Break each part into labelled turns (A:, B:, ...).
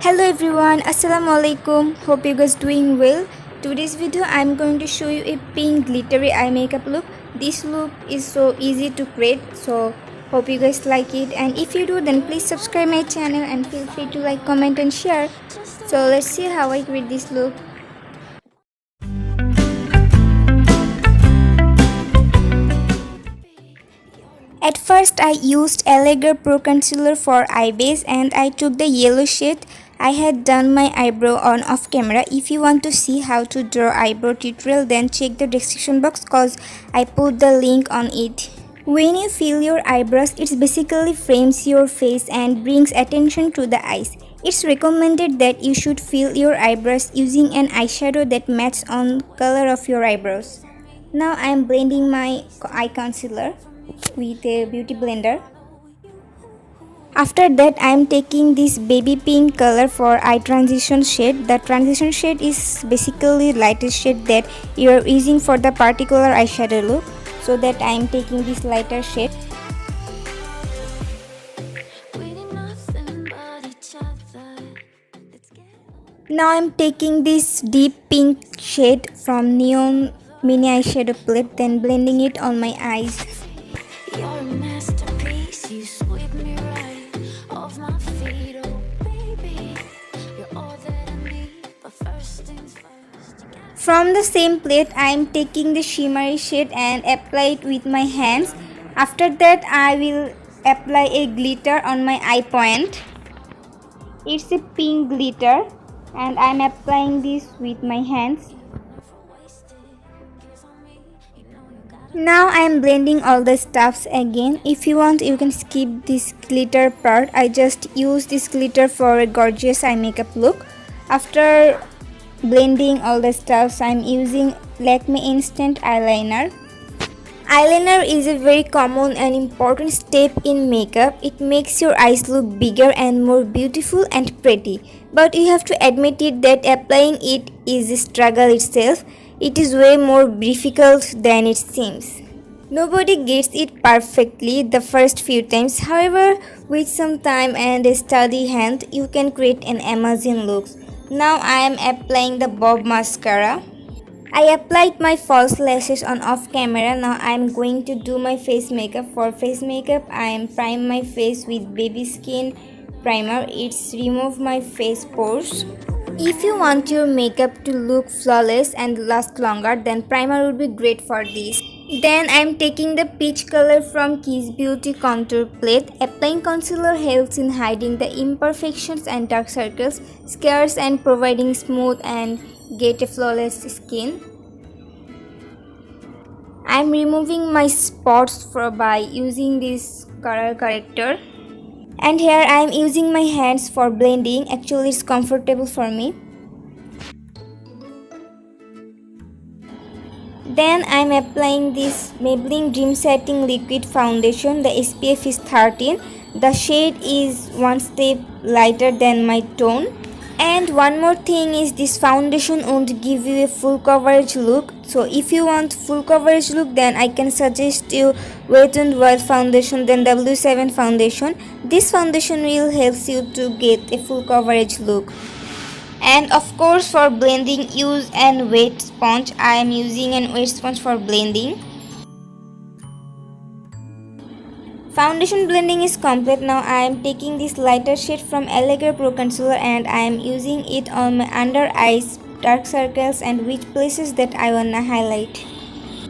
A: Hello everyone, assalamu alaikum. Hope you guys doing well. Today's video I'm going to show you a pink glittery eye makeup look. This look is so easy to create, so hope you guys like it, and if you do then please subscribe my channel and feel free to like, comment and share. So let's see how I create this look. At first I used Elegant Pro Concealer for eye base and I took the yellow shade. I had done my eyebrow on off camera. If you want to see how to draw eyebrow tutorial then check the description box cause I put the link on it. When you fill your eyebrows, it basically frames your face and brings attention to the eyes. It's recommended that you should fill your eyebrows using an eyeshadow that matches on color of your eyebrows. Now I am blending my eye concealer with a beauty blender. After that I am taking this baby pink color for eye transition shade. The transition shade is basically lightest shade that you are using for the particular eyeshadow look, so that I am taking this lighter shade. Now I am taking this deep pink shade from Neon Mini Eyeshadow Palette, then blending it on my eyes. You're a masterpiece, you sweep me right off my feet, oh baby. You're all that I need, but first things first. From the same plate, I am taking the shimmery shade and apply it with my hands. After that, I will apply a glitter on my eye point. It's a pink glitter and I am applying this with my hands. Now I am blending all the stuffs again. If you want you can skip this glitter part. I just use this glitter for a gorgeous eye makeup look. After blending all the stuffs I am using Lakme Instant Eyeliner. Eyeliner is a very common and important step in makeup. It makes your eyes look bigger and more beautiful and pretty. But you have to admit it that applying it is a struggle itself. It is way more difficult than it seems. Nobody gets it perfectly the first few times. However, with some time and a steady hand, you can create an amazing look. Now I am applying the bob mascara. I applied my false lashes on off camera. Now I am going to do my face makeup. For face makeup, I am prime my face with baby skin primer. It's remove my face pores. If you want your makeup to look flawless and last longer, then primer would be great for this. Then I am taking the peach color from Kiss Beauty contour palette. Applying concealer helps in hiding the imperfections and dark circles, scars, and providing smooth and get a flawless skin. I am removing my spots by using this color corrector. And here I am using my hands for blending. Actually it's comfortable for me. Then I am applying this Maybelline Dream Setting Liquid Foundation. The SPF is 13. The shade is one step lighter than my tone. And one more thing is this foundation won't give you a full coverage look. So if you want full coverage look then I can suggest you Wet n Wild foundation than W7 foundation. This foundation will help you to get a full coverage look. And of course for blending use an wet sponge. I am using an wet sponge for blending. Foundation blending is complete. Now I am taking this lighter shade from Elegant Pro Concealer and I am using it on my under eyes, dark circles and which places that I wanna highlight.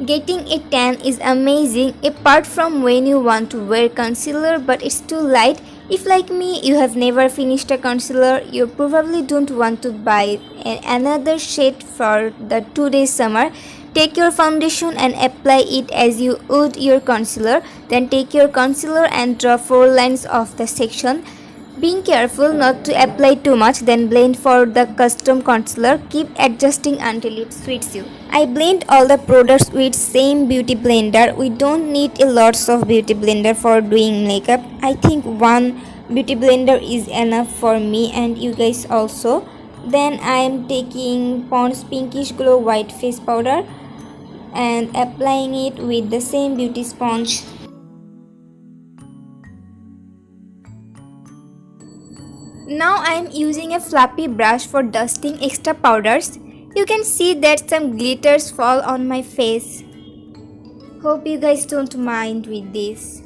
A: Getting a tan is amazing apart from when you want to wear concealer but it's too light. If like me you have never finished a concealer, you probably don't want to buy another shade for the 2 days summer. Take your foundation and apply it as you would your concealer. Then take your concealer and draw 4 lines of the section. Being careful not to apply too much, then blend for the custom concealer. Keep adjusting until it suits you. I blend all the products with same beauty blender. We don't need a lots of beauty blender for doing makeup. I think one beauty blender is enough for me and you guys also. Then I am taking Pond's Pinkish Glow White Face Powder and applying it with the same beauty sponge. Now I am using a fluffy brush for dusting extra powders. You can see that some glitters fall on my face. Hope you guys don't mind with this.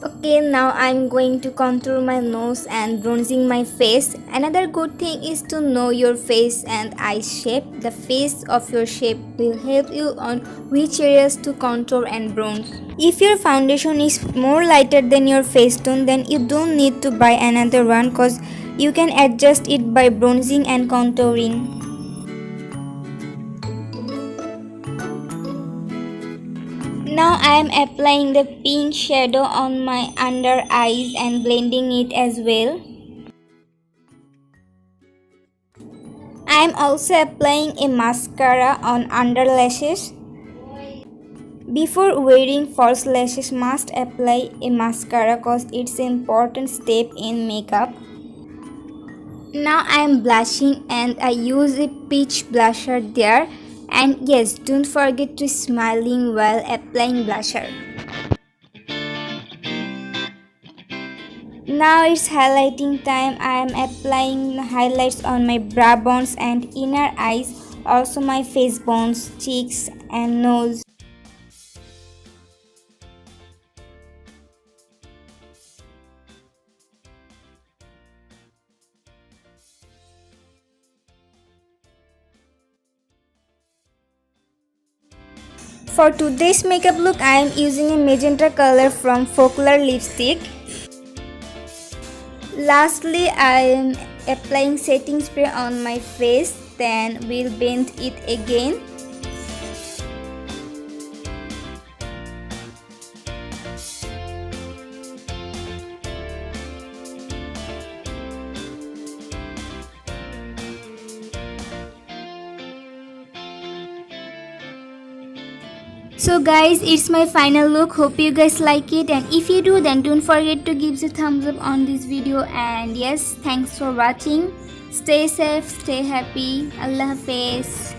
A: Okay, now I'm going to contour my nose and bronzing my face. Another good thing is to know your face and eye shape. The face of your shape will help you on which areas to contour and bronze. If your foundation is more lighter than your face tone, then you don't need to buy another one because you can adjust it by bronzing and contouring. Now I am applying the pink shadow on my under eyes and blending it as well. I am also applying a mascara on under lashes. Before wearing false lashes, must apply a mascara cause it's an important step in makeup. Now I am blushing and I use a peach blusher there. And yes, don't forget to smiling while applying blusher. Now it's highlighting time. I am applying highlights on my brow bones and inner eyes, also my face bones, cheeks and nose. For today's makeup look, I am using a magenta color from Folklore lipstick. Lastly, I am applying setting spray on my face, then we'll blend it again. So guys, it's my final look. Hope you guys like it, and if you do, then don't forget to give a thumbs up on this video. And yes, thanks for watching. Stay safe, stay happy. Allah Hafiz.